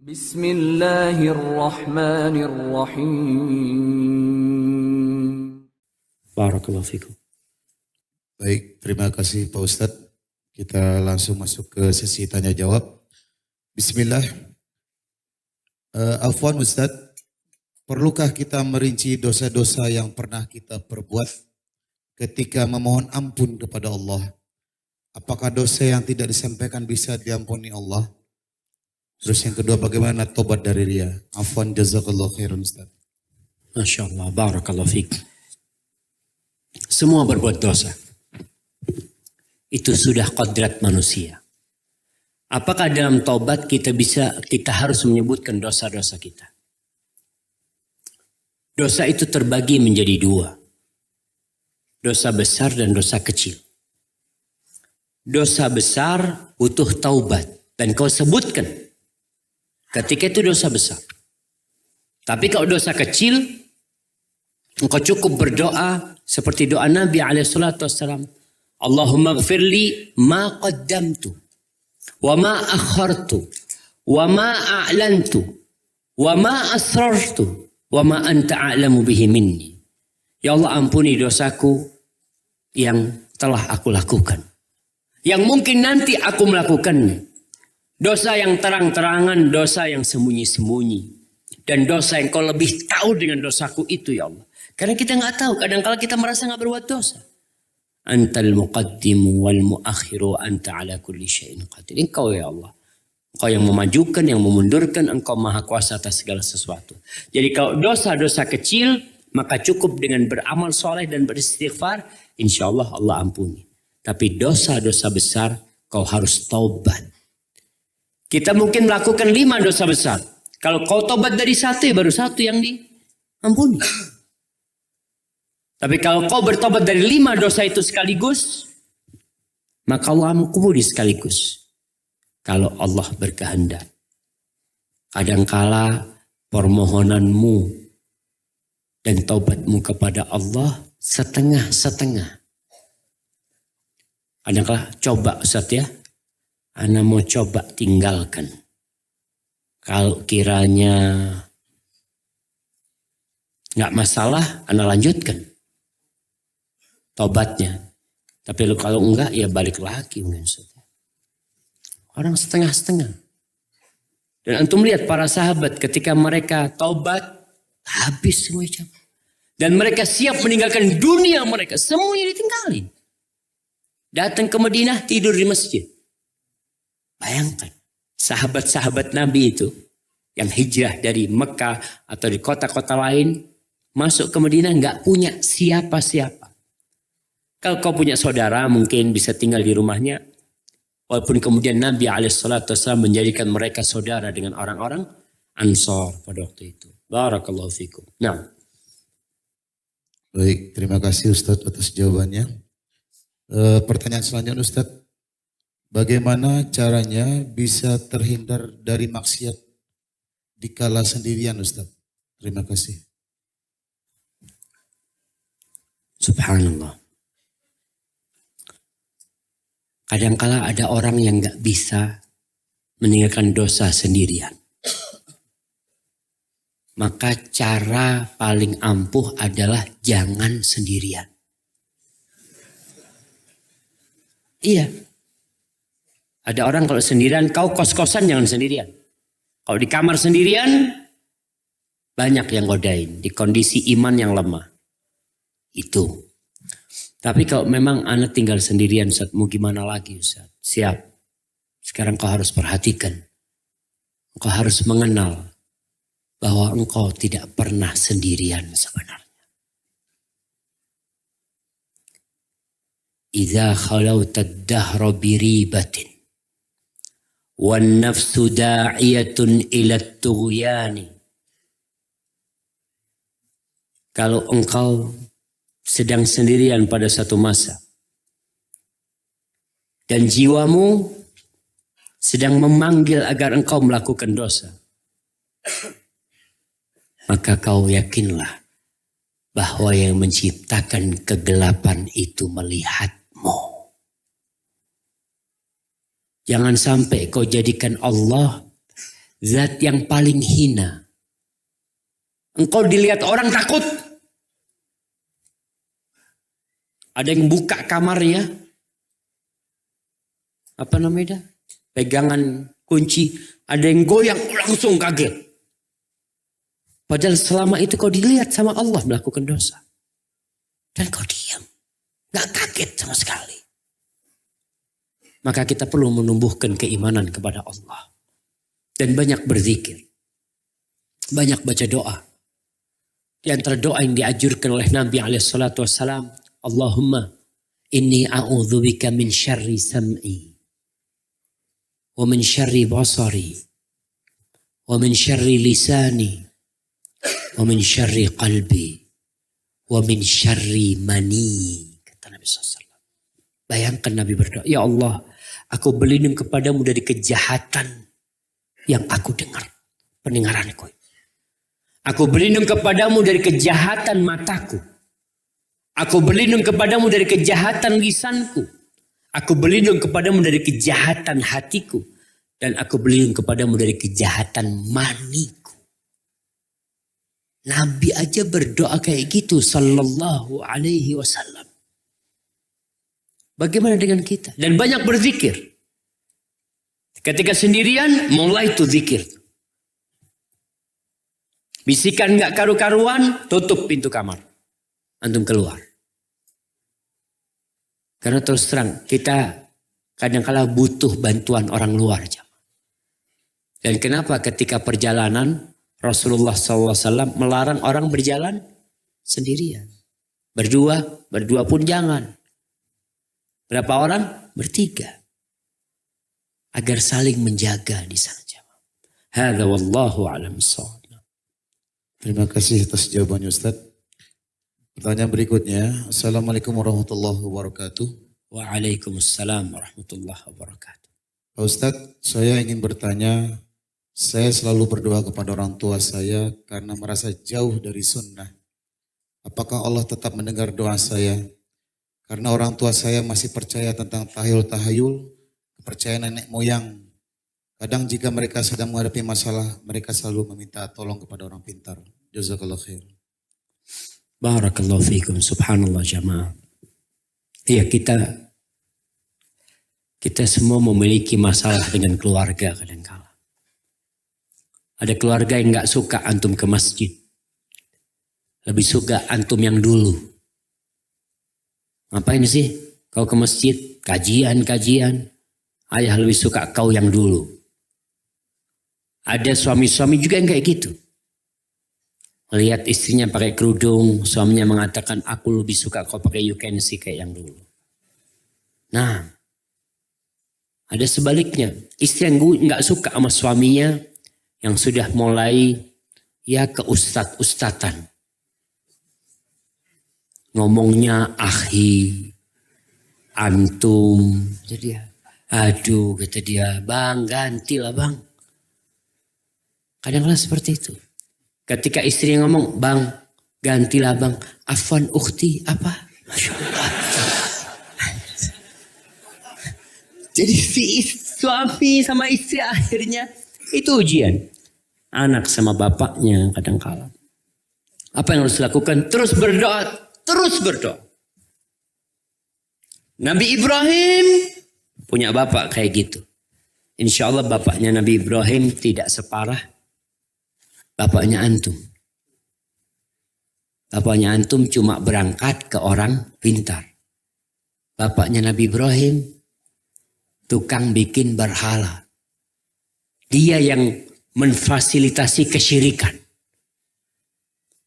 Bismillahirrahmanirrahim. Barakallahu fikum. Baik, terima kasih Pak Ustadz. Kita langsung masuk ke sesi tanya jawab. Bismillah. Afwan Ustadz, perlukah kita merinci dosa-dosa yang pernah kita perbuat ketika memohon ampun kepada Allah? Apakah dosa yang tidak disampaikan bisa diampuni Allah? Terus yang kedua, bagaimana tobat dari riya? Afwan, jazakallahu khairan Ustadz. Masya Allah, barakallahu fikum. Semua berbuat dosa. Itu sudah kodrat manusia. Apakah dalam taubat kita harus menyebutkan dosa-dosa kita? Dosa itu terbagi menjadi dua. Dosa besar dan dosa kecil. Dosa besar butuh taubat. Dan kau sebutkan. Ketika itu dosa besar. Tapi kalau dosa kecil, engkau cukup berdoa seperti doa Nabi SAW. Allahumma gfirli ma qaddamtu. Wa ma akhartu. Wa ma a'lantu. Wa ma asrartu. Wa ma anta a'lamu bihi minni. Ya Allah, ampuni dosaku yang telah aku lakukan. Yang mungkin nanti aku melakukannya. Dosa yang terang-terangan, dosa yang sembunyi-sembunyi. Dan dosa yang kau lebih tahu dengan dosaku itu ya Allah. Karena kita nggak tahu, kadang-kala kita merasa nggak berbuat dosa. Antal muqaddimu wal muakhiru anta ala kulli syai'in qadir. Engkau ya Allah. Engkau yang memajukan, yang memundurkan, engkau maha kuasa atas segala sesuatu. Jadi kalau dosa-dosa kecil, maka cukup dengan beramal soleh dan beristighfar, insya Allah Allah ampuni. Tapi dosa-dosa besar, kau harus taubat. Kita mungkin melakukan 5 dosa besar. Kalau kau taubat dari 1, baru 1 yang diampuni. Tapi kalau kau bertobat dari 5 dosa itu sekaligus, maka Allah ampuni sekaligus. Kalau Allah berkehendak. Kadangkala permohonanmu dan taubatmu kepada Allah setengah-setengah. Kadangkala coba Ustaz ya. Ana mau coba tinggalkan. Kalau kiranya nggak masalah, ana lanjutkan tobatnya. Tapi kalau enggak, ya balik lagi. Orang setengah-setengah. Dan antum lihat para sahabat ketika mereka taubat, habis semua jam. Dan mereka siap meninggalkan dunia mereka. Semuanya ditinggalin. Datang ke Madinah, tidur di masjid. Bayangkan, sahabat-sahabat Nabi itu yang hijrah dari Mekah atau di kota-kota lain masuk ke Madinah nggak punya siapa-siapa. Kalau kau punya saudara mungkin bisa tinggal di rumahnya. Walaupun kemudian Nabi SAW menjadikan mereka saudara dengan orang-orang Ansor pada waktu itu. Barakallahu fikum. Nah. Baik, terima kasih Ustadz atas jawabannya. Pertanyaan selanjutnya Ustadz. Bagaimana caranya bisa terhindar dari maksiat dikala sendirian Ustaz? Terima kasih. Subhanallah. Kadangkala ada orang yang gak bisa meninggalkan dosa sendirian. Maka cara paling ampuh adalah jangan sendirian. Iya. Ada orang kalau sendirian, kau kos-kosan jangan sendirian. Kalau di kamar sendirian, banyak yang godain. Di kondisi iman yang lemah. Itu. Tapi kalau memang anak tinggal sendirian, Ustaz, mau gimana lagi Ustaz? Siap. Sekarang kau harus perhatikan. Kau harus mengenal bahwa engkau tidak pernah sendirian sebenarnya. Idza khalawta ad-dahra biribatin wan nafsu da'iyatun ila at-tughyani. Kalau engkau sedang sendirian pada satu masa dan jiwamu sedang memanggil agar engkau melakukan dosa, maka kau yakinlah bahwa yang menciptakan kegelapan itu melihatmu. Jangan sampai kau jadikan Allah Zat yang paling hina. Engkau dilihat orang takut. Ada yang buka kamarnya. Apa namanya? Pegangan kunci. Ada yang goyang langsung kaget. Padahal selama itu kau dilihat sama Allah melakukan dosa. Dan kau diam. Gak kaget sama sekali. Maka kita perlu menumbuhkan keimanan kepada Allah. Dan banyak berzikir. Banyak baca doa. Di antara doa yang diajurkan oleh Nabi SAW. Allahumma inni a'udzubika min syarri sam'i. Wa min syarri basari. Wa min syarri lisani. Wa min syarri qalbi. Wa min syarri mani. Kata Nabi SAW. Bayangkan Nabi berdoa. Ya Allah, aku berlindung kepadamu dari kejahatan yang aku dengar. Pendengaranku. Aku berlindung kepadamu dari kejahatan mataku. Aku berlindung kepadamu dari kejahatan lisanku. Aku berlindung kepadamu dari kejahatan hatiku. Dan aku berlindung kepadamu dari kejahatan maniku. Nabi aja berdoa kayak gitu. Sallallahu alaihi wasallam. Bagaimana dengan kita? Dan banyak berzikir. Ketika sendirian, mulai itu zikir. Bisikan gak karu-karuan, tutup pintu kamar. Antum keluar. Karena terus terang, kita kadang-kala butuh bantuan orang luar. Dan kenapa ketika perjalanan, Rasulullah SAW melarang orang berjalan sendirian. Berdua pun jangan. Berapa orang? Bertiga. Agar saling menjaga di sana. Hadza wallahu a'lam bissawab. Terima kasih atas jawabannya Ustaz. Pertanyaan berikutnya. Assalamualaikum warahmatullahi wabarakatuh. Waalaikumsalam warahmatullahi wabarakatuh. Pak Ustaz, saya ingin bertanya. Saya selalu berdoa kepada orang tua saya karena merasa jauh dari sunnah. Apakah Allah tetap mendengar doa saya? Karena orang tua saya masih percaya tentang tahayul-tahayul, kepercayaan nenek moyang. Kadang jika mereka sedang menghadapi masalah, mereka selalu meminta tolong kepada orang pintar. Jazakallah khair. Barakallahu fiikum, subhanallah jamaah. Iya, kita semua memiliki masalah dengan keluarga kadang-kala. Ada keluarga yang gak suka antum ke masjid. Lebih suka antum yang dulu. Ngapain sih kau ke masjid? Kajian. Ayah lebih suka kau yang dulu. Ada suami-suami juga yang kayak gitu. Lihat istrinya pakai kerudung, suaminya mengatakan aku lebih suka kau pakai you can see kayak yang dulu. Nah, ada sebaliknya. Istri yang nggak suka sama suaminya yang sudah mulai ya ke ustad-ustadan. Ngomongnya akhi, antum. Jadi aduh kata dia, bang gantilah bang. Kadang-kadang seperti itu. Ketika istri ngomong, bang gantilah bang. Afwan ukhti apa? Masya Allah. Jadi si suami sama istri akhirnya itu ujian. Anak sama bapaknya kadang-kadang. Apa yang harus dilakukan? Terus berdoa. Terus berdoa. Nabi Ibrahim punya bapak kayak gitu. Insya Allah bapaknya Nabi Ibrahim tidak separah bapaknya antum. Bapaknya antum cuma berangkat ke orang pintar. Bapaknya Nabi Ibrahim tukang bikin berhala. Dia yang memfasilitasi kesyirikan.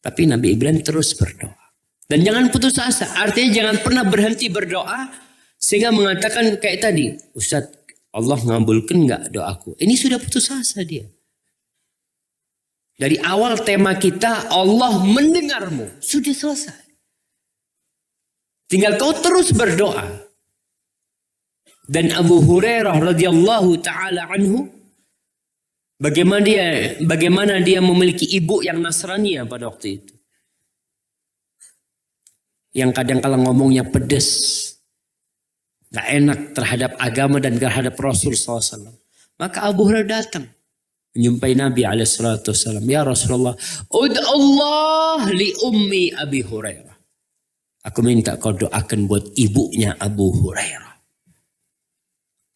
Tapi Nabi Ibrahim terus berdoa. Dan jangan putus asa. Artinya jangan pernah berhenti berdoa. Sehingga mengatakan kayak tadi. Ustaz, Allah ngabulkan gak doaku? Ini sudah putus asa dia. Dari awal tema kita, Allah mendengarmu. Sudah selesai. Tinggal kau terus berdoa. Dan Abu Hurairah radhiyallahu taala anhu, bagaimana dia memiliki ibu yang Nasrani pada waktu itu. Yang kadang-kala ngomongnya pedas. Gak enak terhadap agama dan terhadap Rasul SAW. Maka Abu Hurairah datang. menjumpai Nabi SAW. Ya Rasulullah, ud'allah li ummi Abi Hurairah. Aku minta kau doakan buat ibunya Abu Hurairah.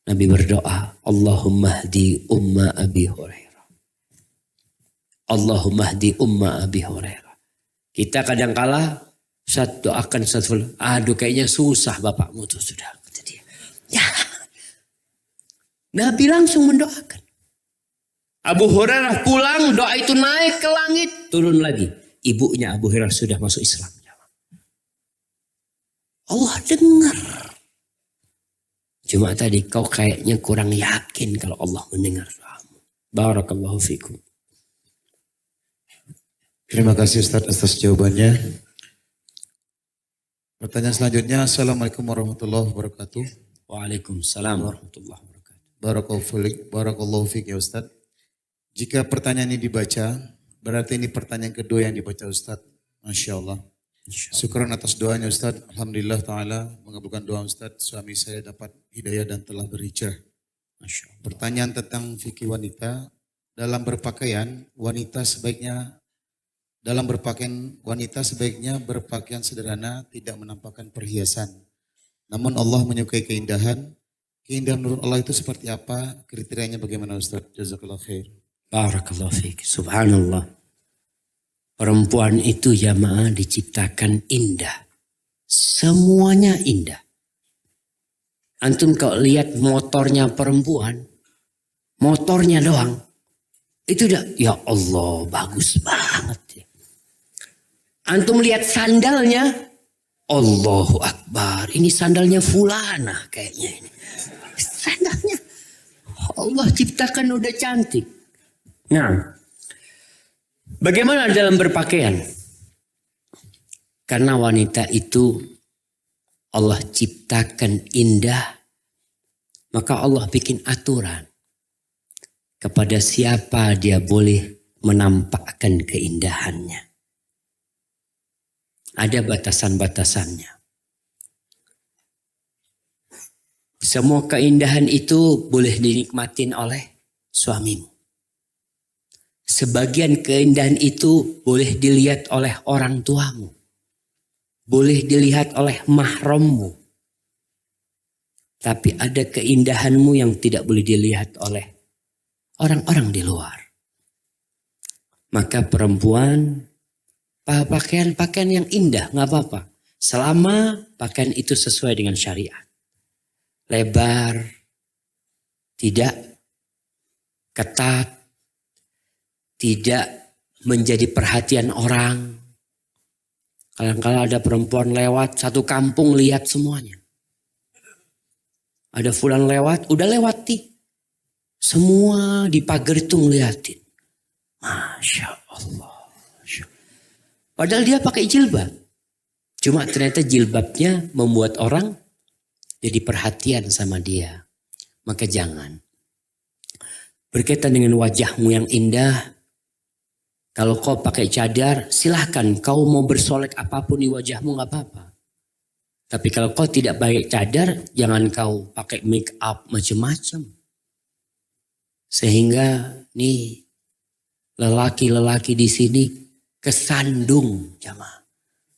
Nabi berdoa, Allahumma hdi umma Abi Hurairah. Allahumma hdi umma Abi Hurairah. Kita kadang-kala doakan satu, aduh kayaknya susah bapakmu tuh sudah. Kata dia. Ya. Nabi langsung mendoakan. Abu Hurairah pulang, doa itu naik ke langit, turun lagi. Ibunya Abu Hurairah sudah masuk Islam. Allah dengar. Cuma tadi kau kayaknya kurang yakin kalau Allah mendengar doamu. Barakallahu fikum. Terima kasih Ustaz atas jawabannya. Pertanyaan selanjutnya, Assalamualaikum warahmatullahi wabarakatuh. Waalaikumsalam warahmatullahi wabarakatuh. Barakallahu fiik ya Ustaz. Jika pertanyaan ini dibaca, berarti ini pertanyaan kedua yang dibaca Ustaz. Masya Allah. Syukuran atas doanya Ustaz. Alhamdulillah Ta'ala mengabulkan doa Ustaz. Suami saya dapat hidayah dan telah berhijrah. Pertanyaan tentang fikih wanita. Dalam berpakaian, wanita sebaiknya berpakaian sederhana, tidak menampakkan perhiasan. Namun Allah menyukai keindahan. Keindahan menurut Allah itu seperti apa? Kriterianya bagaimana Ustaz? Jazakallah khair. Barakallahu fiik. Subhanallah. Perempuan itu jamaah diciptakan indah. Semuanya indah. Antum kalau lihat motornya perempuan, motornya doang, itu udah, ya Allah bagus banget. Antum lihat sandalnya, Allahu Akbar, ini sandalnya fulana kayaknya ini. Sandalnya, Allah ciptakan udah cantik. Nah, bagaimana dalam berpakaian? Karena wanita itu Allah ciptakan indah, maka Allah bikin aturan. Kepada siapa dia boleh menampakkan keindahannya. Ada batasan-batasannya. Semua keindahan itu boleh dinikmatin oleh suamimu. Sebagian keindahan itu boleh dilihat oleh orang tuamu. Boleh dilihat oleh mahrammu. Tapi ada keindahanmu yang tidak boleh dilihat oleh orang-orang di luar. Maka perempuan, pakaian-pakaian yang indah gak apa-apa. Selama pakaian itu sesuai dengan syariat. Lebar, tidak ketat, tidak menjadi perhatian orang. Kadang-kadang ada perempuan lewat satu kampung lihat semuanya. Ada fulan lewat, udah lewati. Semua di pagar itu ngeliatin. Masya Allah. Padahal dia pakai jilbab. Cuma ternyata jilbabnya membuat orang jadi perhatian sama dia. Maka jangan. Berkaitan dengan wajahmu yang indah. Kalau kau pakai cadar, silahkan kau mau bersolek apapun di wajahmu gak apa-apa. Tapi kalau kau tidak pakai cadar, jangan kau pakai make up macam-macam. Sehingga nih lelaki-lelaki di sini kesandung jamaah.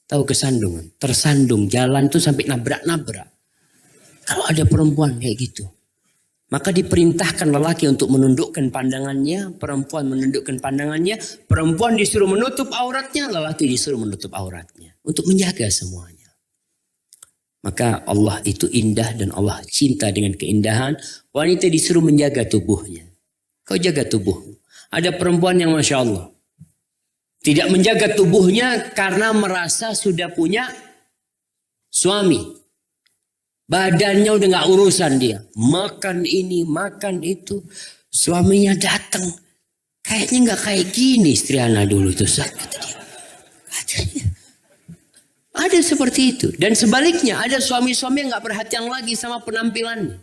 Tahu kesandung? Tersandung, jalan tuh sampai nabrak-nabrak. Kalau ada perempuan kayak gitu. Maka diperintahkan lelaki untuk menundukkan pandangannya, perempuan menundukkan pandangannya, perempuan disuruh menutup auratnya, lelaki disuruh menutup auratnya. Untuk menjaga semuanya. Maka Allah itu indah dan Allah cinta dengan keindahan. Wanita disuruh menjaga tubuhnya. Kau jaga tubuhmu. Ada perempuan yang Masya Allah. Tidak menjaga tubuhnya karena merasa sudah punya suami. Badannya udah gak urusan dia. Makan ini, makan itu. Suaminya datang. Kayaknya gak kayak gini istri Ana dulu tuh. Kata dia. Katanya. Ada seperti itu. Dan sebaliknya ada suami-suami yang gak perhatian lagi sama penampilannya.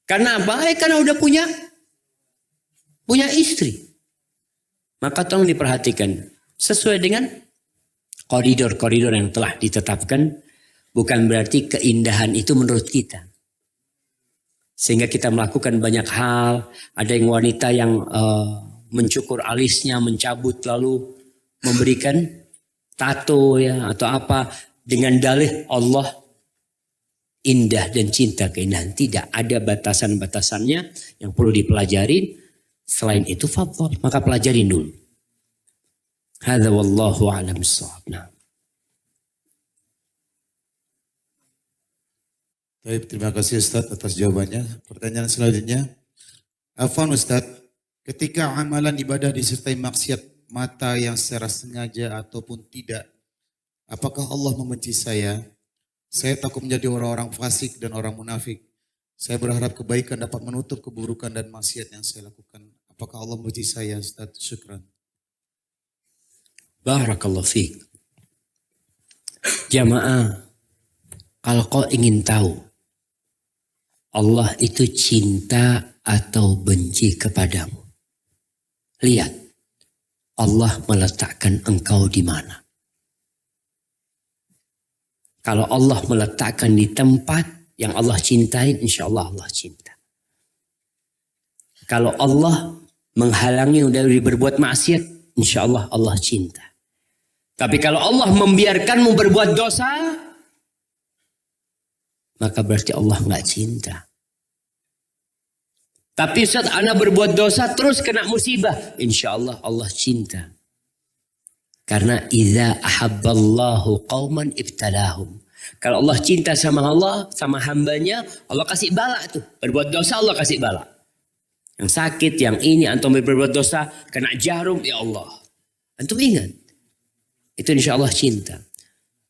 Karena apa? Karena udah punya istri. Maka tolong diperhatikan. Sesuai dengan koridor-koridor yang telah ditetapkan. Bukan berarti keindahan itu menurut kita. Sehingga kita melakukan banyak hal. Ada yang wanita yang mencukur alisnya, mencabut lalu memberikan tato ya atau apa dengan dalih Allah indah dan cinta keindahan. Tidak ada batasan-batasannya yang perlu dipelajarin. Selain itu fadhal, maka pelajarin dulu. Hadza wallahu a'lam bissawab. Nah. Baik, terima kasih Ustaz atas jawabannya. Pertanyaan selanjutnya. Afwan Ustaz, ketika amalan ibadah disertai maksiat mata yang secara sengaja ataupun tidak, apakah Allah membenci saya? Saya takut menjadi orang-orang fasik dan orang munafik. Saya berharap kebaikan dapat menutup keburukan dan maksiat yang saya lakukan. Apakah Allah membenci saya, Ustaz? Syukran. Barakallahu fiik. Jamaah, kalau kau ingin tahu Allah itu cinta atau benci kepadamu, lihat Allah meletakkan engkau di mana. Kalau Allah meletakkan di tempat yang Allah cintai, insya Allah Allah cinta. Kalau Allah menghalangi dari berbuat maksiat, insya Allah Allah cinta. Tapi kalau Allah membiarkanmu berbuat dosa, maka berarti Allah nggak cinta. Tapi Ustaz, anak berbuat dosa terus kena musibah, insya Allah Allah cinta. Karena idza ahabballahu qauman ibtalahum. Kalau Allah cinta sama Allah, sama hambanya, Allah kasih bala tuh. Berbuat dosa Allah kasih bala. Yang sakit, yang ini, antum berbuat dosa, kena jarum, ya Allah. Antum ingat. Itu insya Allah cinta.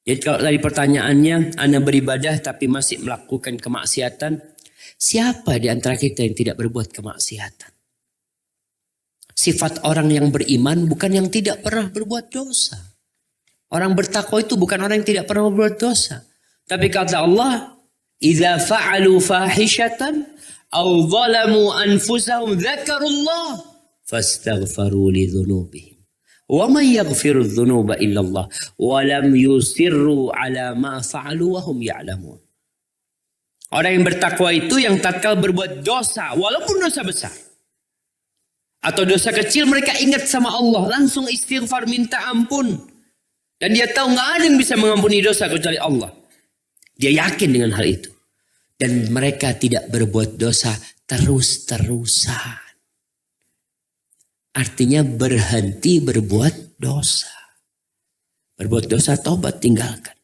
Jadi kalau tadi pertanyaannya, Anda beribadah tapi masih melakukan kemaksiatan, siapa di antara kita yang tidak berbuat kemaksiatan? Sifat orang yang beriman bukan yang tidak pernah berbuat dosa. Orang bertakwa itu bukan orang yang tidak pernah berbuat dosa. Tapi kata Allah, "Idza fa'alu fahishatan aw zalamu anfusahum dzakarullah fastaghfaru li dzunubihim. Wa man yaghfiru dzunuba illa Allah wa lam yusirru ala ma fa'alu wa hum ya'lamun." Orang yang bertakwa itu yang tatkala berbuat dosa, walaupun dosa besar atau dosa kecil, mereka ingat sama Allah, langsung istighfar minta ampun. Dan dia tahu nggak ada yang bisa mengampuni dosa kecuali Allah. Dia yakin dengan hal itu. Dan mereka tidak berbuat dosa terus-terusan. Artinya berhenti berbuat dosa. Berbuat dosa, tobat, tinggalkan.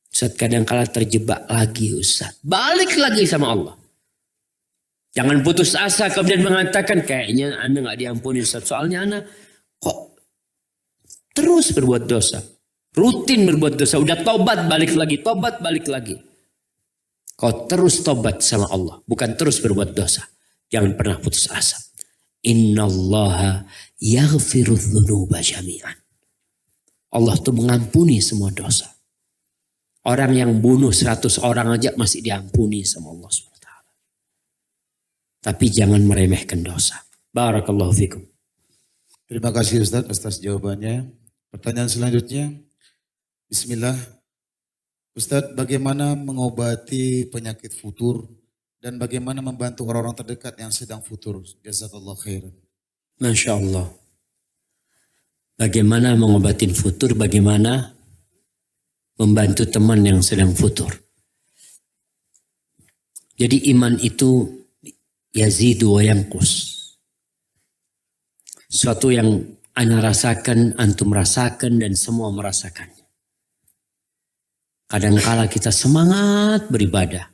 Ustaz kadang-kala terjebak lagi Ustaz. Balik lagi sama Allah. Jangan putus asa kemudian mengatakan kayaknya Anda nggak diampuni Ustaz. Soalnya Anda kok terus berbuat dosa. Rutin berbuat dosa. Udah tobat balik lagi. Tobat balik lagi. Kau terus tobat sama Allah. Bukan terus berbuat dosa. Jangan pernah putus asa. Innallaha yaghfiru dzunuba jami'an. Allah tuh mengampuni semua dosa. Orang yang bunuh 100 orang aja masih diampuni sama Allah SWT. Tapi jangan meremehkan dosa. Barakallahu fikum. Terima kasih Ustaz atas jawabannya. Pertanyaan selanjutnya. Bismillah. Ustaz, bagaimana mengobati penyakit futur dan bagaimana membantu orang-orang terdekat yang sedang futur? Jazakallah khairan. Masya Allah. Bagaimana mengobatin futur, bagaimana membantu teman yang sedang futur. Jadi iman itu yazidu wa yanqus. Suatu yang ana rasakan, antum rasakan, dan semua merasakannya. Kadangkala kita semangat beribadah.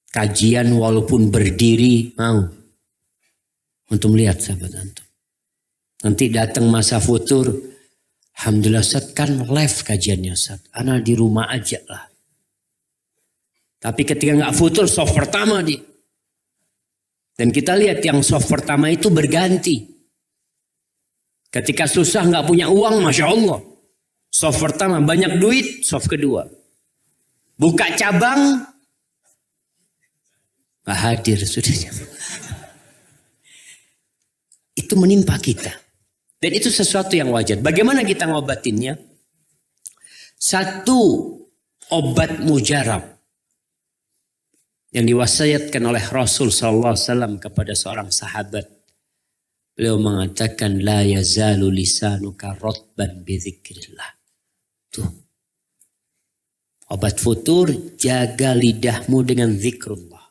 Kajian walaupun berdiri mau. Untuk melihat sahabat antum. Nanti datang masa futur. Alhamdulillah Ustaz kan live kajiannya Ustaz. Ana di rumah aja lah. Tapi ketika nggak futur soft pertama dia. Dan kita lihat yang soft pertama itu berganti. Ketika susah nggak punya uang, Masya Allah. Soft pertama banyak duit, soft kedua. Buka cabang, nggak hadir sudah. Itu menimpa kita. Dan itu sesuatu yang wajar. Bagaimana kita ngobatinnya? Satu, obat mujarab. yang diwasiatkan oleh Rasul SAW kepada seorang sahabat. Beliau mengatakan, la yazalu lisanuka rotban bizikrillah. Tuh. Obat futur, jaga lidahmu dengan zikrullah.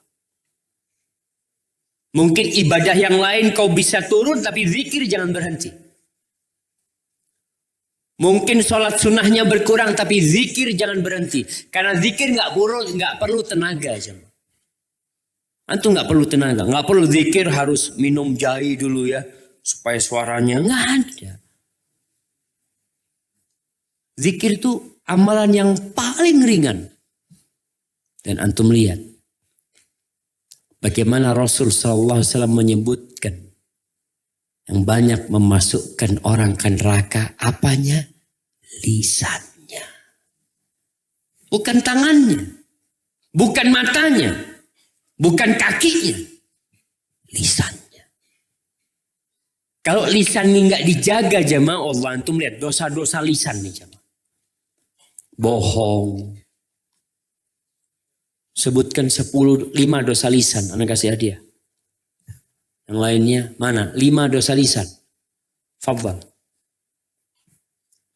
Mungkin ibadah yang lain kau bisa turun, tapi zikir jangan berhenti. Mungkin sholat sunnahnya berkurang, tapi zikir jangan berhenti. Karena zikir nggak perlu tenaga. Antum nggak perlu tenaga, nggak perlu zikir harus minum jahe dulu ya, supaya suaranya nggak ada. Zikir itu amalan yang paling ringan. Dan antum lihat bagaimana Rasul SAW menyebutkan yang banyak memasukkan orang ke neraka, apanya? Lisannya. Bukan tangannya. Bukan matanya. Bukan kakinya. Lisannya. Kalau lisan ini nggak dijaga jamaah Allah, antum lihat dosa-dosa lisan nih jamaah. Bohong. Sebutkan 5 dosa lisan, anak kasih hadiah. Yang lainnya mana? 5 dosa lisan. Fadhal.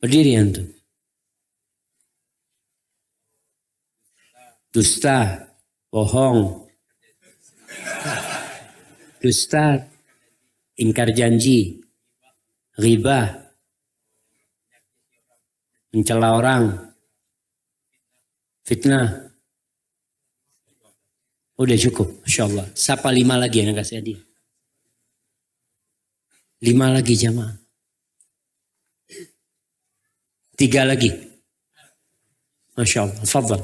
Berdiri antum. Dusta, bohong. Dusta, ingkar janji, ghibah, mencela orang, fitnah. Udah cukup, Masya Allah. Sapa 5 lagi yang kasih hadiah. 5 lagi jamaah. 3 lagi. Masya Allah. Fadhal.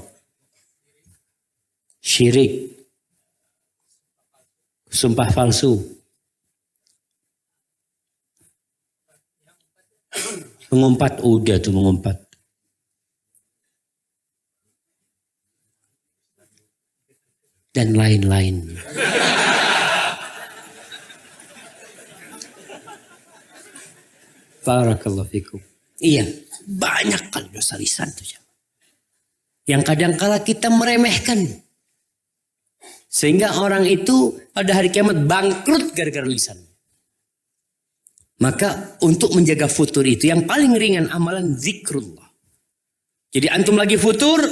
Syirik. Sumpah palsu. Mengumpat. Udah tuh mengumpat. Dan lain-lain. Barakallahu fikum. Iya, banyak kali dosa lisan tuh. Yang kadang-kala kita meremehkan. Sehingga orang itu pada hari kiamat bangkrut gara-gara lisan. Maka untuk menjaga futur itu yang paling ringan amalan zikrullah. Jadi antum lagi futur,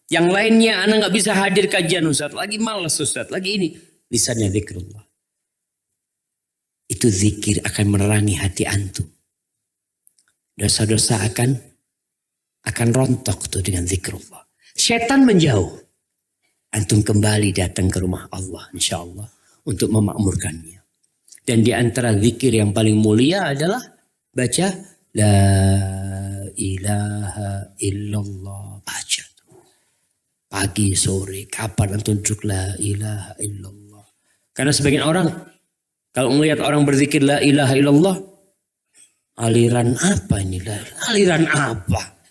yang lainnya anak nggak bisa hadir kajian Ustaz, lagi malas Ustaz, lagi ini. Lisannya zikrullah. Itu zikir akan menerangi hati antum. Dosa-dosa akan rontok tuh dengan zikrullah. Setan menjauh. Antum kembali datang ke rumah Allah insya Allah untuk memakmurkannya. Dan di antara zikir yang paling mulia adalah baca La ilaha illallah. Baca. Pagi, sore, kapan antum duduk La ilaha illallah. Karena sebagian orang kalau melihat orang berzikir La ilaha illallah, aliran apa ini? Aliran apa?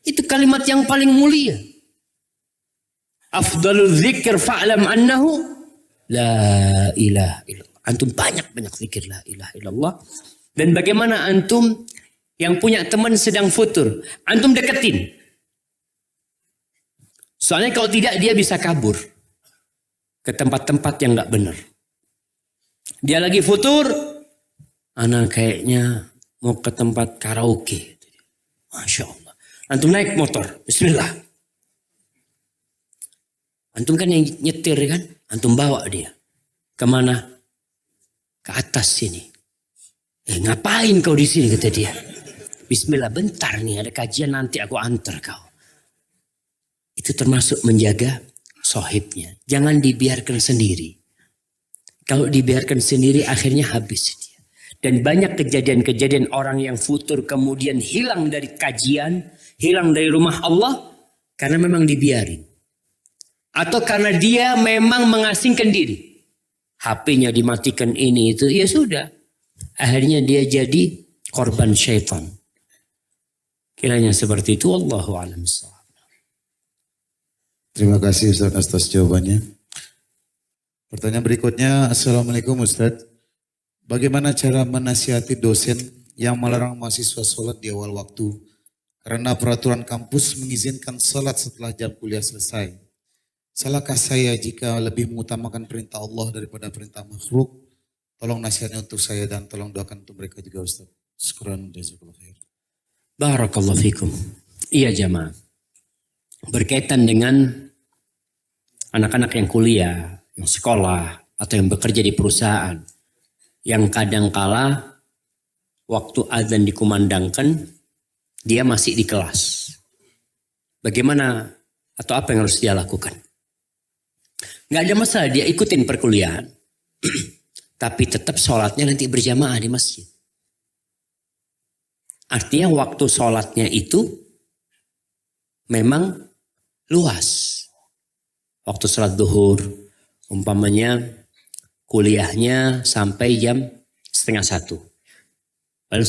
Itu kalimat yang paling mulia. Afdalul zikir fa'lam annahu la ilaha illallah. Antum banyak-banyak zikir la ilaha illallah. Dan bagaimana antum yang punya teman sedang futur, antum deketin. Soalnya kalau tidak dia bisa kabur ke tempat-tempat yang nggak benar. Dia lagi futur, anak kayaknya mau ke tempat karaoke. Masya Allah. Antum naik motor, bismillah. Antum kan yang nyetir kan, antum bawa dia. Kemana? Ke atas sini. Ngapain kau di sini kata dia. Bismillah bentar nih ada kajian nanti aku antar kau. Itu termasuk menjaga sohibnya. Jangan dibiarkan sendiri. Kalau dibiarkan sendiri akhirnya habis dia. Dan banyak kejadian-kejadian orang yang futur kemudian hilang dari kajian, hilang dari rumah Allah karena memang dibiarin. Atau karena dia memang mengasingkan diri. HP-nya dimatikan ini itu. Ya sudah. Akhirnya dia jadi korban syaitan. Kiranya seperti itu. Wallahu a'lam. Terima kasih Ustaz atas jawabannya. Pertanyaan berikutnya. Assalamualaikum Ustaz. Bagaimana cara menasihati dosen yang melarang mahasiswa sholat di awal waktu? Karena peraturan kampus mengizinkan sholat setelah jam kuliah selesai. Salahkah saya jika lebih mengutamakan perintah Allah daripada perintah makhluk? Tolong nasihatnya untuk saya dan tolong doakan untuk mereka juga Ustaz. Syukran, jazakallahu khair. Barakallahu fikum. Iya jamaah. Berkaitan dengan anak-anak yang kuliah, yang sekolah, atau yang bekerja di perusahaan. Yang kadangkala waktu azan dikumandangkan, dia masih di kelas. Bagaimana atau apa yang harus dia lakukan? Nggak ada masalah, dia ikutin perkuliahan. Tapi tetap sholatnya nanti berjamaah di masjid. Artinya waktu sholatnya itu memang luas. Waktu sholat duhur, umpamanya kuliahnya sampai jam 12:30. Lalu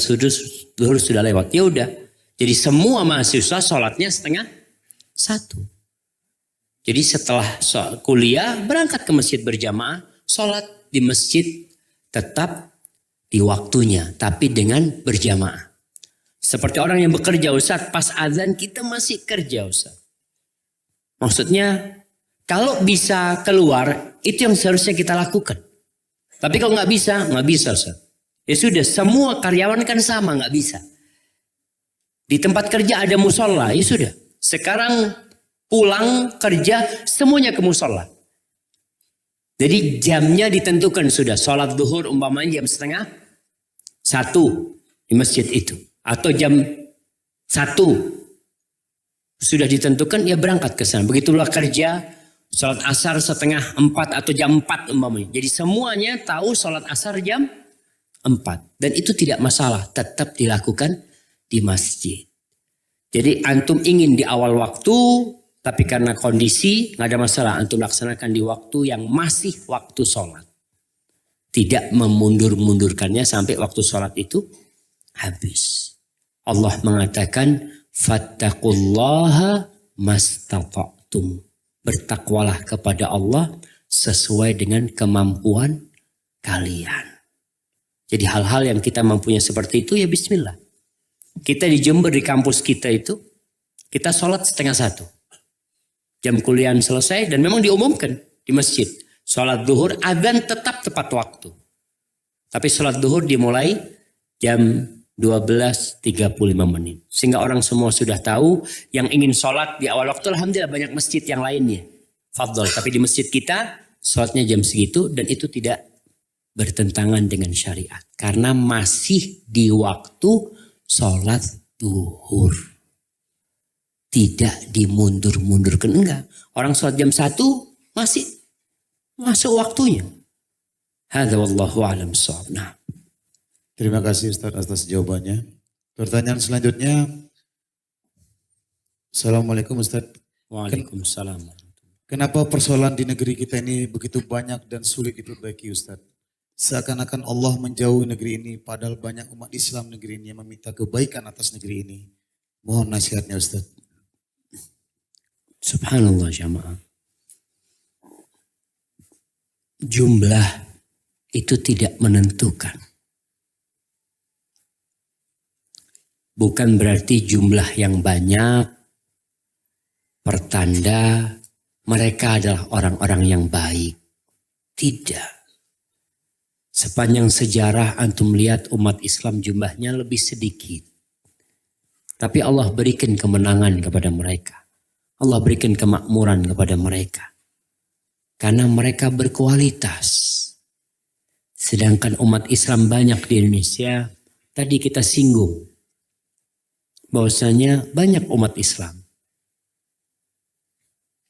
duhur sudah lewat, ya udah. Jadi semua mahasiswa sholatnya 12:30. Jadi setelah kuliah berangkat ke masjid berjamaah, sholat di masjid tetap di waktunya, tapi dengan berjamaah. Seperti orang yang bekerja Ustaz, pas azan kita masih kerja Ustaz. Maksudnya kalau bisa keluar, itu yang seharusnya kita lakukan. Tapi kalau nggak bisa Ustaz. Ya sudah, semua karyawan kan sama, nggak bisa. Di tempat kerja ada musola, ya sudah. Sekarang pulang kerja, semuanya ke musola. Jadi jamnya ditentukan sudah. Sholat duhur umpamanya jam 12:30 di masjid itu. Atau jam 1 sudah ditentukan, ya berangkat ke sana. Begitulah kerja, sholat asar 3:30 atau jam 4 umpamanya. Jadi semuanya tahu sholat asar jam 4. Dan itu tidak masalah, tetap dilakukan di masjid. Jadi antum ingin di awal waktu, tapi karena kondisi nggak ada masalah, antum laksanakan di waktu yang masih waktu sholat. Tidak memundur-mundurkannya sampai waktu sholat itu habis. Allah mengatakan, fattaqullaha mastata'tum. Bertakwalah kepada Allah sesuai dengan kemampuan kalian. Jadi hal-hal yang kita mampunya seperti itu, ya bismillah. Kita di Jember, di kampus kita itu, kita sholat 12:30. Jam kuliah selesai dan memang diumumkan di masjid. Sholat duhur, adzan tetap tepat waktu. Tapi sholat duhur dimulai jam 12:35. Sehingga orang semua sudah tahu, yang ingin sholat di awal waktu, alhamdulillah banyak masjid yang lainnya. Fadol. Tapi di masjid kita, sholatnya jam segitu dan itu tidak bertentangan dengan syariat. Karena masih di waktu sholat duhur. Tidak dimundur-mundurkan, enggak. Orang sholat jam 1 masih masuk waktunya. Hadza wallahu a'lam bissawab. Nah. Terima kasih Ustaz atas jawabannya. Pertanyaan selanjutnya. Assalamualaikum Ustaz. Waalaikumsalam. Kenapa persoalan di negeri kita ini begitu banyak dan sulit diperbaiki Ustaz? Seakan-akan Allah menjauhi negeri ini, padahal banyak umat Islam negeri ini yang meminta kebaikan atas negeri ini. Mohon nasihatnya Ustaz. Subhanallah jamaah. Jumlah itu tidak menentukan. Bukan berarti jumlah yang banyak pertanda mereka adalah orang-orang yang baik. Tidak. Sepanjang sejarah antum lihat umat Islam jumlahnya lebih sedikit. Tapi Allah berikan kemenangan kepada mereka. Allah berikan kemakmuran kepada mereka. Karena mereka berkualitas. Sedangkan umat Islam banyak di Indonesia, tadi kita singgung. Bahwasanya banyak umat Islam.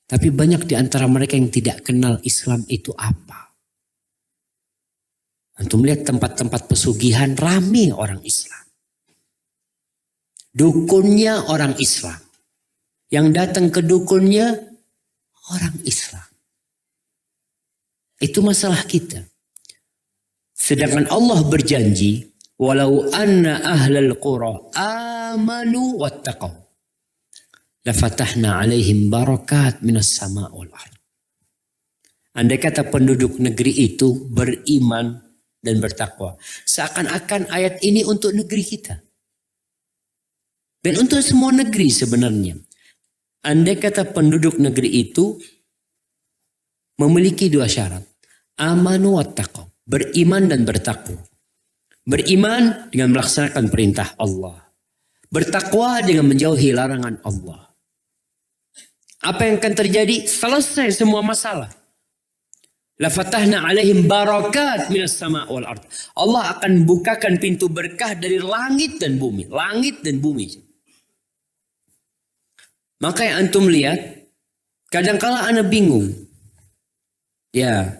Tapi banyak di antara mereka yang tidak kenal Islam itu apa. Antum lihat tempat-tempat pesugihan ramai orang Islam. Dukunnya orang Islam. Yang datang ke dukunnya orang Islam. Itu masalah kita. Sedangkan Allah berjanji, walau anna ahlal qura amanu wattaqaw lafatahna alaihim barakat minas sama' wal ard. Andai kata penduduk negeri itu beriman dan bertakwa, seakan-akan ayat ini untuk negeri kita. Dan untuk semua negeri sebenarnya. Andai kata penduduk negeri itu memiliki dua syarat. Amanu wattaqaw, beriman dan bertakwa. Beriman dengan melaksanakan perintah Allah. Bertakwa dengan menjauhi larangan Allah. Apa yang akan terjadi? Selesai semua masalah. La fatahna alaihim barakat minas sama' wal ard. Allah akan bukakan pintu berkah dari langit dan bumi. Langit dan bumi. Maka yang antum lihat, kadangkala ana bingung. Ya,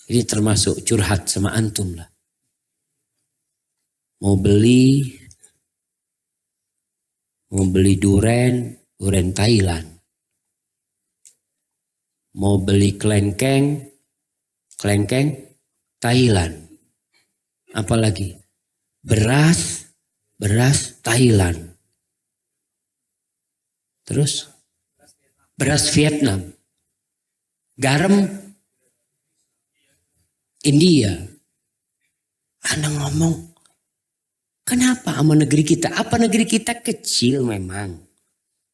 ini termasuk curhat sama antum lah. Mau beli duren Thailand. Mau beli kelengkeng Thailand. Apalagi beras Thailand. Terus beras Vietnam. Garam India. Ana ngomong, kenapa sama negeri kita? Apa negeri kita kecil memang?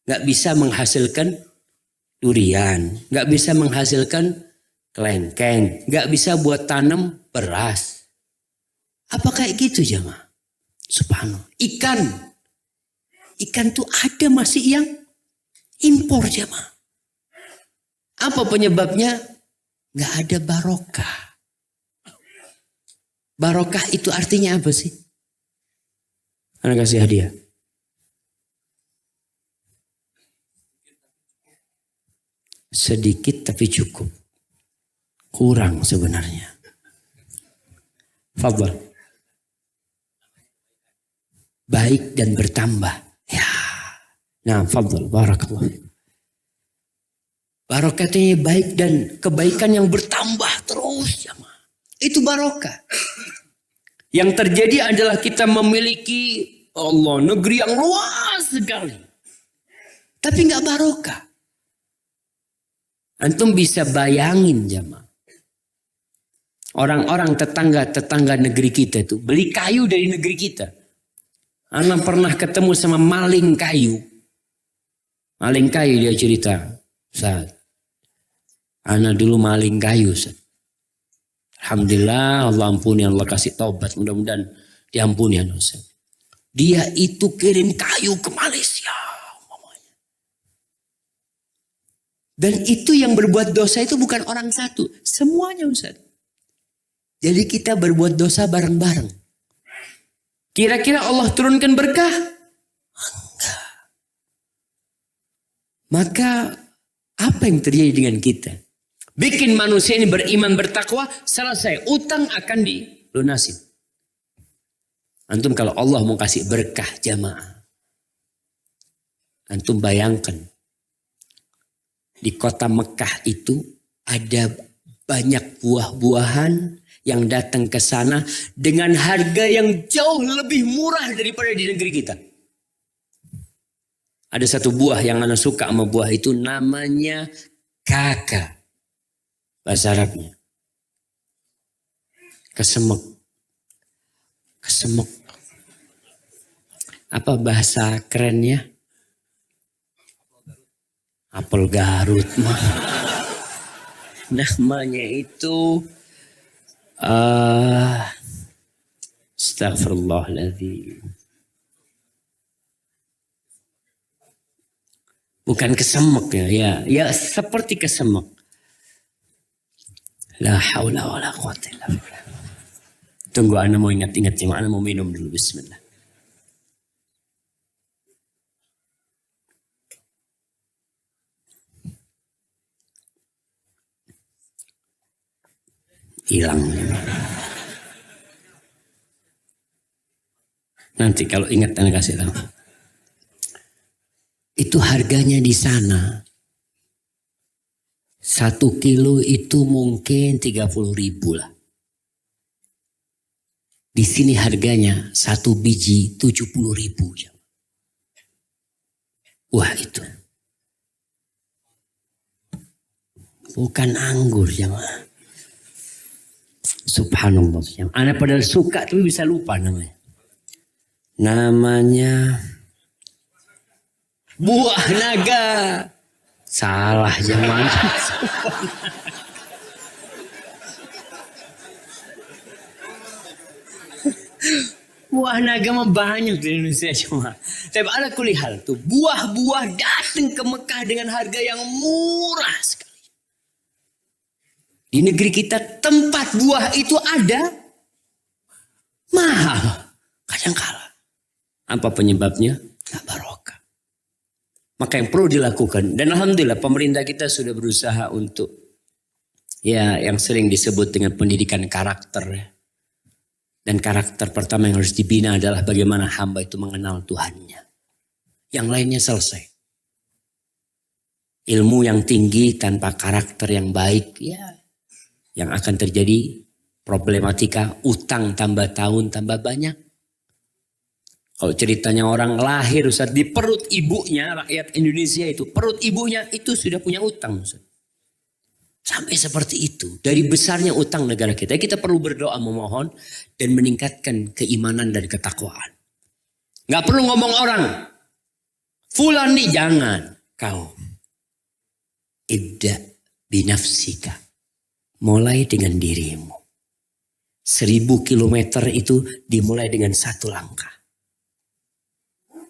Gak bisa menghasilkan durian. Gak bisa menghasilkan kelengkeng, gak bisa buat tanam beras. Apa kayak gitu jemaah? Subhanallah. Ikan tuh ada masih yang impor jemaah. Apa penyebabnya? Gak ada barokah. Barokah itu artinya apa sih? Anak kasih hadiah. Sedikit tapi cukup. Kurang sebenarnya. Fadhal. Baik dan bertambah. Ya. Nah, fadhal. Barakallah. Barokatnya baik dan kebaikan yang bertambah terus. Ya, itu barokah. Yang terjadi adalah kita memiliki Allah negeri yang luas sekali. Tapi nggak barokah. Antum bisa bayangin jamaah. Orang-orang tetangga negeri kita itu beli kayu dari negeri kita. Ana pernah ketemu sama maling kayu. Maling kayu dia cerita. Ustaz, ana dulu maling kayu. Ustaz. Alhamdulillah Allah ampuni, Allah kasih taubat. Mudah-mudahan diampuni. Ustaz. Dia itu kirim kayu ke Malaysia. Dan itu yang berbuat dosa itu bukan orang satu. Semuanya Ustaz. Jadi kita berbuat dosa bareng-bareng. Kira-kira Allah turunkan berkah? Enggak. Maka apa yang terjadi dengan kita? Bikin manusia ini beriman bertakwa, selesai. Utang akan dilunasi. Antum kalau Allah mau kasih berkah jamaah. Antum bayangkan. Di kota Mekah itu ada banyak buah-buahan yang datang ke sana dengan harga yang jauh lebih murah daripada di negeri kita. Ada satu buah yang ana suka sama buah itu namanya kaka. Bahasa Arabnya. Kesemek. Apa bahasa kerennya? Apel Garut mah. Namanya itu Astagfirullahaladzim. Bukan kesemek ya. Ya seperti kesemek. La haula wala quwwata illa billah. Tunggu ana mau ingat-ingat cuma ana mau minum dulu. Bismillah. Hilang. Nanti kalau ingat anda kasih tahu. Itu harganya di sana. 1 kilo itu mungkin 30.000 lah. Di sini harganya 1 biji 70.000. Wah itu. Bukan anggur jemaah. Subhanallah. Anak padahal suka tapi bisa lupa namanya. Namanya buah naga. Salah zaman. Buah naga mah banyak di Indonesia cuma. Tapi ala kulihal tuh buah-buah datang ke Mekah dengan harga yang murah sekali. Di negeri kita tempat buah itu ada mahal. Kadangkala. Apa penyebabnya? Gak barokah. Maka yang perlu dilakukan. Dan alhamdulillah pemerintah kita sudah berusaha untuk ya yang sering disebut dengan pendidikan karakter. Ya. Dan karakter pertama yang harus dibina adalah bagaimana hamba itu mengenal Tuhannya. Yang lainnya selesai. Ilmu yang tinggi tanpa karakter yang baik ya. Yang akan terjadi problematika utang tambah tahun tambah banyak. Kalau ceritanya orang lahir Ustaz, di perut ibunya, rakyat Indonesia itu, perut ibunya itu sudah punya utang Ustaz. Sampai seperti itu. Dari besarnya utang negara kita. Kita perlu berdoa memohon dan meningkatkan keimanan dan ketakwaan. Gak perlu ngomong orang. Fulan nih jangan. Kau. Ibda binafsika. Mulai dengan dirimu. 1000 kilometer itu dimulai dengan 1 langkah.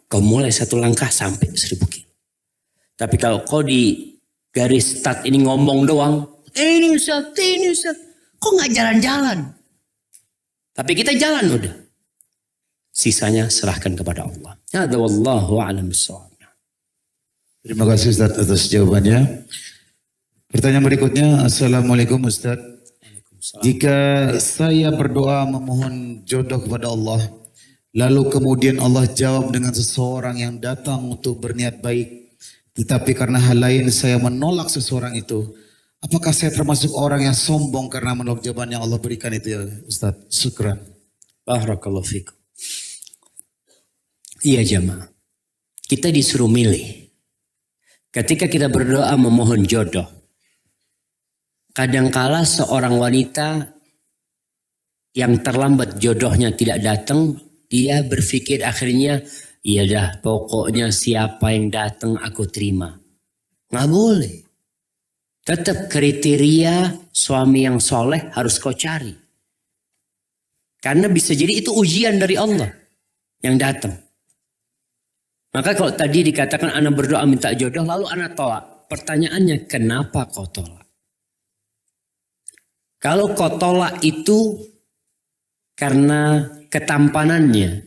Kau mulai 1 langkah sampai 1000 kilo. Tapi kalau kau di garis start ini ngomong doang. Ini Ustaz. Kok gak jalan-jalan? Tapi kita jalan udah. Sisanya serahkan kepada Allah. Hadza wallahu a'lam bissawab. Terima kasih Ustaz atas jawabannya. Pertanyaan berikutnya, Assalamualaikum Ustaz. Jika saya berdoa memohon jodoh kepada Allah, lalu kemudian Allah jawab dengan seseorang yang datang untuk berniat baik, tetapi karena hal lain saya menolak seseorang itu, apakah saya termasuk orang yang sombong karena menolak jawaban yang Allah berikan itu ya Ustaz? Syukran. Barakallahu fikum. Iya jamaah. Kita disuruh milih. Ketika kita berdoa memohon jodoh, kadangkala seorang wanita yang terlambat jodohnya tidak datang, dia berpikir akhirnya, iya dah pokoknya siapa yang datang aku terima. Nggak boleh. Tetap kriteria suami yang soleh harus kau cari. Karena bisa jadi itu ujian dari Allah yang datang. Maka kalau tadi dikatakan anak berdoa minta jodoh lalu anak tolak. Pertanyaannya kenapa kau tolak? Kalau kau tolak itu karena ketampanannya.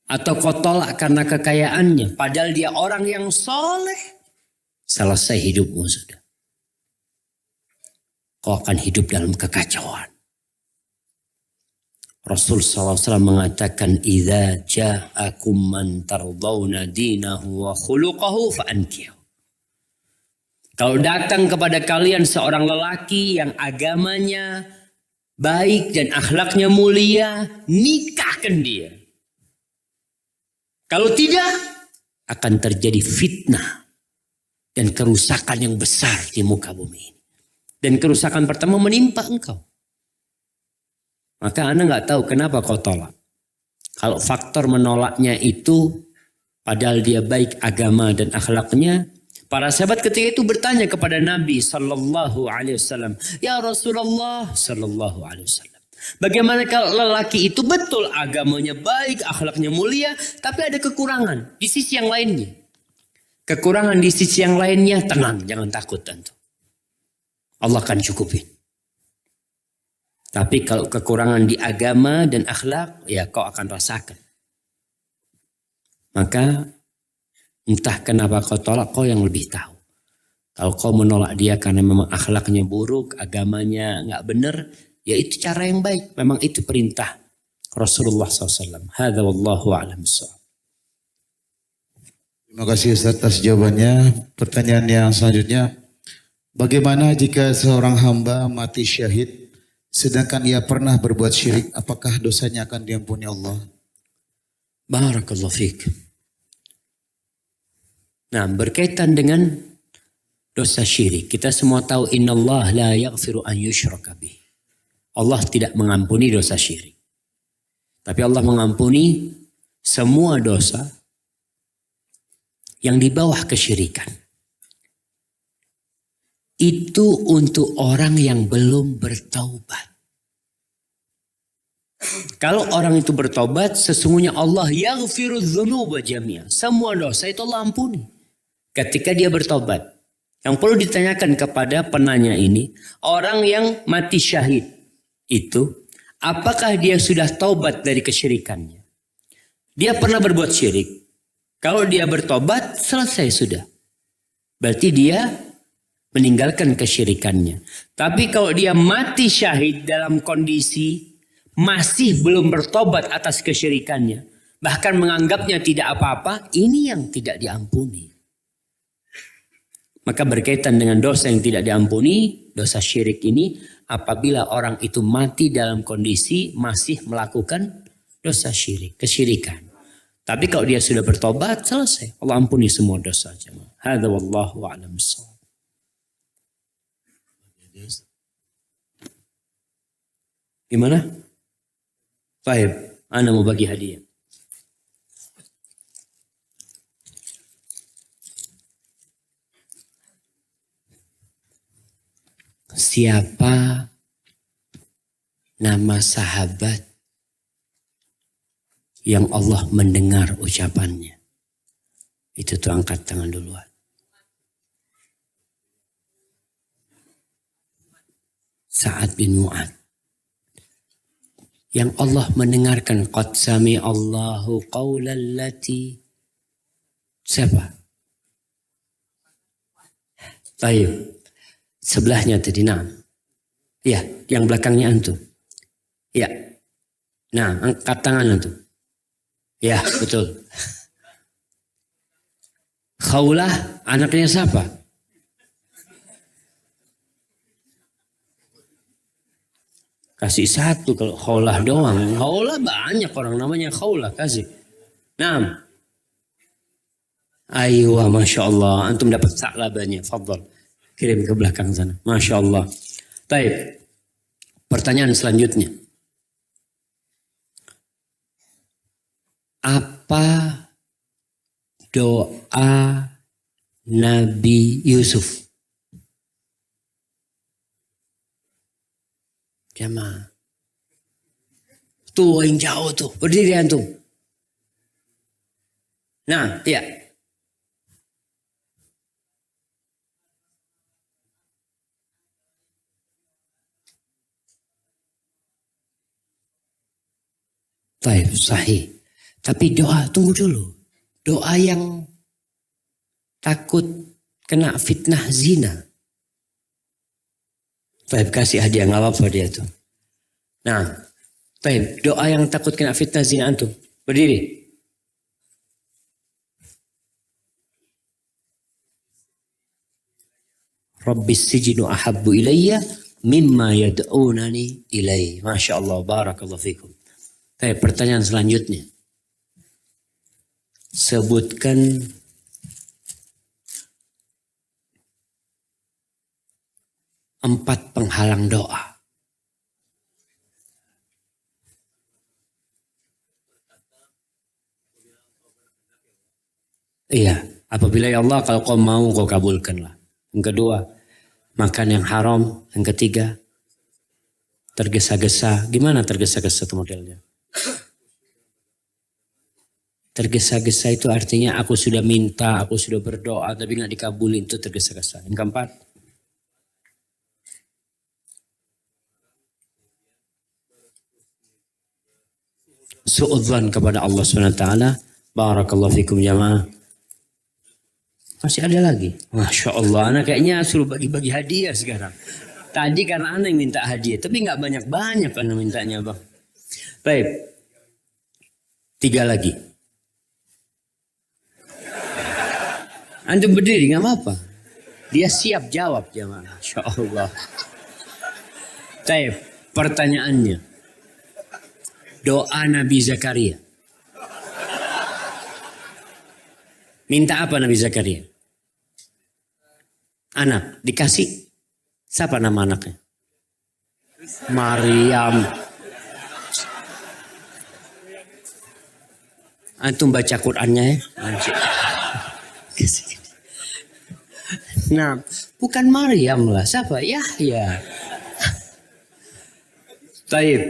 Atau kau tolak karena kekayaannya. Padahal dia orang yang soleh. Selesai hidupmu sudah. Kau akan hidup dalam kekacauan. Rasul SAW mengatakan, "Idza ja'akum man tardawna dinahu wa khuluquhu fa'ankihu." Kalau datang kepada kalian seorang lelaki yang agamanya baik dan akhlaknya mulia, nikahkan dia. Kalau tidak, akan terjadi fitnah dan kerusakan yang besar di muka bumi ini. Dan kerusakan pertama menimpa engkau. Maka Anda nggak tahu kenapa kau tolak. Kalau faktor menolaknya itu, padahal dia baik agama dan akhlaknya, para sahabat ketika itu bertanya kepada Nabi Sallallahu Alaihi Wasallam, ya Rasulullah Sallallahu Alaihi Wasallam, bagaimana kalau lelaki itu betul agamanya baik, akhlaknya mulia, tapi ada kekurangan di sisi yang lainnya. Kekurangan di sisi yang lainnya, tenang, jangan takut tentu. Allah akan cukupin. Tapi kalau kekurangan di agama dan akhlak, ya kau akan rasakan. Maka entah kenapa kau tolak, kau yang lebih tahu. Kalau kau menolak dia karena memang akhlaknya buruk, agamanya nggak benar, ya itu cara yang baik. Memang itu perintah Rasulullah SAW. Hadza wallahu a'lam bissawab. Terima kasih Ustaz atas jawabannya. Pertanyaan yang selanjutnya, bagaimana jika seorang hamba mati syahid sedangkan ia pernah berbuat syirik, apakah dosanya akan diampuni Allah? Barakallahu fiik. Nah, berkaitan dengan dosa syirik, kita semua tahu innallaha la yaghfiru an yushraka bih. Allah tidak mengampuni dosa syirik. Tapi Allah mengampuni semua dosa yang di bawah kesyirikan. Itu untuk orang yang belum bertaubat. Kalau orang itu bertobat, sesungguhnya Allah yaghfiru dzunuba jami'a. Semua dosa itu Allah ampuni ketika dia bertobat. Yang perlu ditanyakan kepada penanya ini, orang yang mati syahid itu, apakah dia sudah taubat dari kesyirikannya? Dia pernah berbuat syirik. Kalau dia bertobat, selesai sudah. Berarti dia meninggalkan kesyirikannya. Tapi kalau dia mati syahid dalam kondisi masih belum bertobat atas kesyirikannya, bahkan menganggapnya tidak apa-apa, ini yang tidak diampuni. Maka berkaitan dengan dosa yang tidak diampuni, dosa syirik ini, apabila orang itu mati dalam kondisi masih melakukan dosa syirik, kesyirikan. Tapi kalau dia sudah bertobat, selesai. Allah ampuni semua dosa. Hadza wallahu a'lam bissawab. Gimana? Baik, ana mau bagi hadiah. Siapa nama sahabat yang Allah mendengar ucapannya? Itu tuh angkat tangan duluan. Sa'ad bin Mu'ad. Yang Allah mendengarkan qad sami Allahu qawlan lati. Siapa? Baik. Sebelahnya tadi, nah. Ya, yang belakangnya antum. Ya. Nah, angkat tangan antum. Ya, betul. Khawlah anaknya siapa? Kasih satu kalau Khawlah doang. Khawlah banyak orang namanya Khawlah, kasih. Nah. Aywa, Masya Allah. Antum dapat sa'labanya. Fadal. Kirim ke belakang sana. Masya Allah. Baik. Pertanyaan selanjutnya. Apa doa Nabi Yusuf? Jamaah. Tuh yang jauh tuh. Berdiri antum. Nah, iya. Baik, sahih. Tapi doa, tunggu dulu. Doa yang takut kena fitnah zina. Baik, kasih hadiah, nggak apa-apa dia tuh. Nah, baik, doa yang takut kena fitnah zina antum. Berdiri. Rabbis sijinu ahabbu ilayya mimma yad'unani ilayhi. Masya Allah, barakallahu fikum. Baik, pertanyaan selanjutnya. Sebutkan empat penghalang doa. Iya, apabila ya Allah kalau kau mau kau kabulkanlah. Yang kedua, makan yang haram. Yang ketiga, tergesa-gesa. Gimana tergesa-gesa itu modelnya? Tergesa-gesa itu artinya aku sudah minta, aku sudah berdoa tapi nggak dikabulin, itu tergesa-gesa. Yang keempat, suudzon kepada Allah SWT. Barakallahu fikum jamaah. Masih ada lagi. Masya Allah, anak kayaknya suruh bagi-bagi hadiah sekarang. Tadi karena anak yang minta hadiah, tapi nggak banyak-banyak anak mintanya bang. Baik, 3 lagi. Antum berdiri nggak apa-apa. Dia siap jawab jamaah. Masya Allah. Baik, pertanyaannya. Doa Nabi Zakaria. Minta apa Nabi Zakaria? Anak, dikasih. Siapa nama anaknya? Maryam. Antum baca Qur'annya ya. Nah, bukan Maryam lah. Siapa? Yahya. Taib.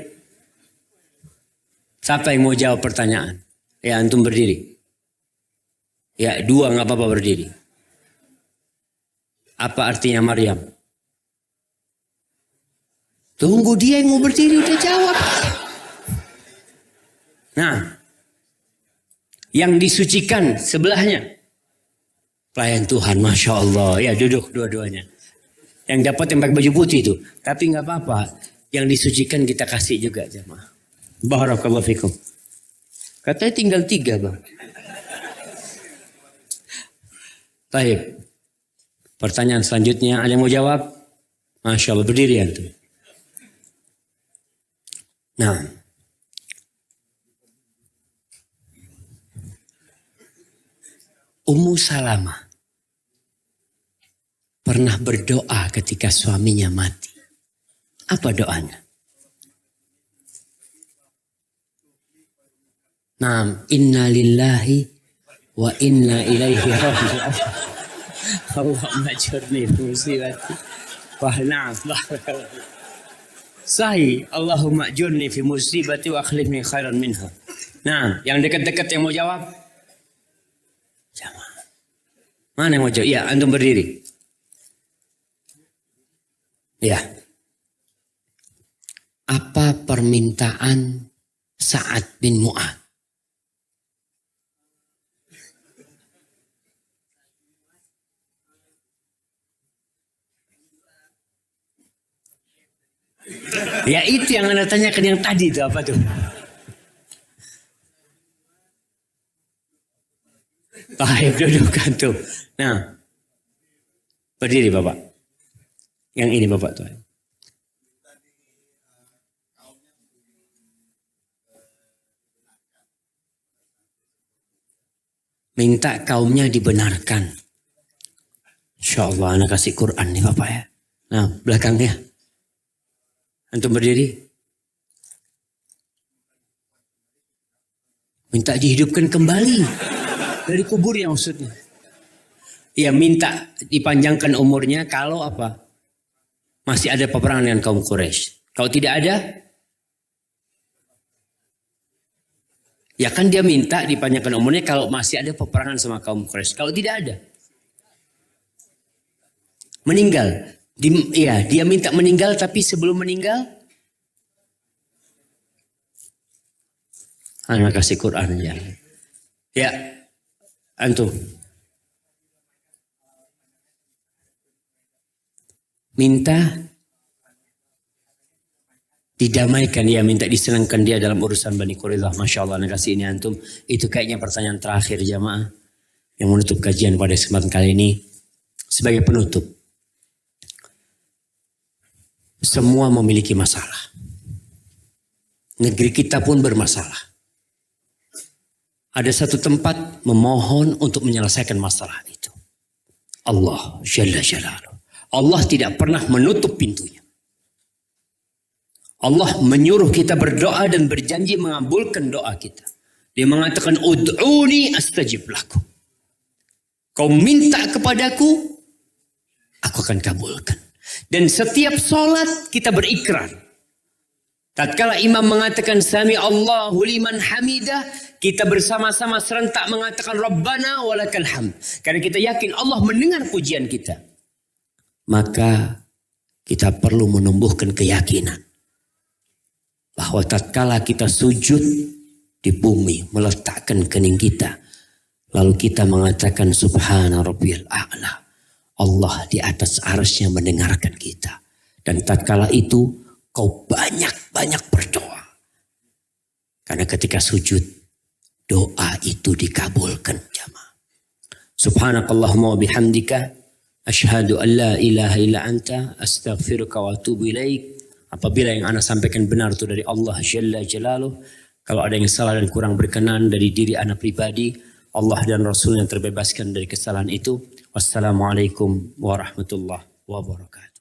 Siapa yang mau jawab pertanyaan? Ya, antum berdiri. Ya, 2 nggak apa-apa berdiri. Apa artinya Maryam? Tunggu dia yang mau berdiri udah jawab. Nah, yang disucikan sebelahnya. Pelayan Tuhan, Masya Allah. Ya, duduk dua-duanya. Yang dapat yang pakai baju putih itu. Tapi nggak apa-apa. Yang disucikan kita kasih juga jemaah. Barakallahu fikum. Katanya tinggal 3 bang. Baik. Pertanyaan selanjutnya ada yang mau jawab? Masya Allah, berdiri antum. Nah. Ummu Salamah pernah berdoa ketika suaminya mati. Apa doanya? Naam, inna lillahi wa inna ilaihi raji'un. Allahumma ajurni fi musibati wa na'am. Sahih, Allahumma ajurni fi musibati wa akhlifni khairan minha. Nah, yang dekat-dekat yang mau jawab? Jamaah. Mana yang mau jawab? Ya, antum berdiri. Ya. Apa permintaan Sa'ad bin Mu'adz? Ya itu yang anda tanyakan yang tadi itu apa tuh? Baik, dudukkan tuh. Nah, berdiri Bapak. Yang ini Bapak tuh. Minta kaumnya dibenarkan. Insya Allah anak kasih Quran nih Bapak ya. Nah, belakangnya. Antum berdiri. Minta dihidupkan kembali. Dari kubur yang maksudnya. Ya minta dipanjangkan umurnya kalau apa? Masih ada peperangan dengan kaum Quraisy. Kalau tidak ada, ya kan dia minta dipanjangkan umurnya kalau masih ada peperangan sama kaum Quraisy. Kalau tidak ada, meninggal. Dia minta meninggal tapi sebelum meninggal, anak kasih Quran ya. Ya, antum. Minta didamaikan, ya minta disenangkan dia dalam urusan Bani Quraidah. Masya Allah, anak kasih ini antum. Itu kayaknya pertanyaan terakhir jamaah yang menutup kajian pada kesempatan kali ini. Sebagai penutup, semua memiliki masalah. Negeri kita pun bermasalah. Ada satu tempat memohon untuk menyelesaikan masalah itu. Allah Jalla Jalaluh. Allah tidak pernah menutup pintunya. Allah menyuruh kita berdoa dan berjanji mengabulkan doa kita. Dia mengatakan, ud'uni astajib lakum. Kau minta kepadaku, aku akan kabulkan. Dan setiap sholat kita berikrar. Tatkala imam mengatakan sami Allahu liman hamidah, kita bersama-sama serentak mengatakan Rabbana walakal hamd. Karena kita yakin Allah mendengar pujian kita. Maka kita perlu menumbuhkan keyakinan bahwa tatkala kita sujud di bumi, meletakkan kening kita, lalu kita mengatakan subhana rabbiyal a'la, Allah di atas arsy-Nya mendengarkan kita. Dan tatkala itu kau banyak-banyak berdoa. Karena ketika sujud, doa itu dikabulkan jamaah. Subhanakallahumma wa bihamdika asyhadu an la ilaha illa anta astaghfiruka wa atubu ilaik. Apabila yang ana sampaikan benar itu dari Allah Jalla Jalaluh, kalau ada yang salah dan kurang berkenan dari diri ana pribadi, Allah dan Rasul yang terbebaskan dari kesalahan itu. Wassalamualaikum warahmatullahi wabarakatuh.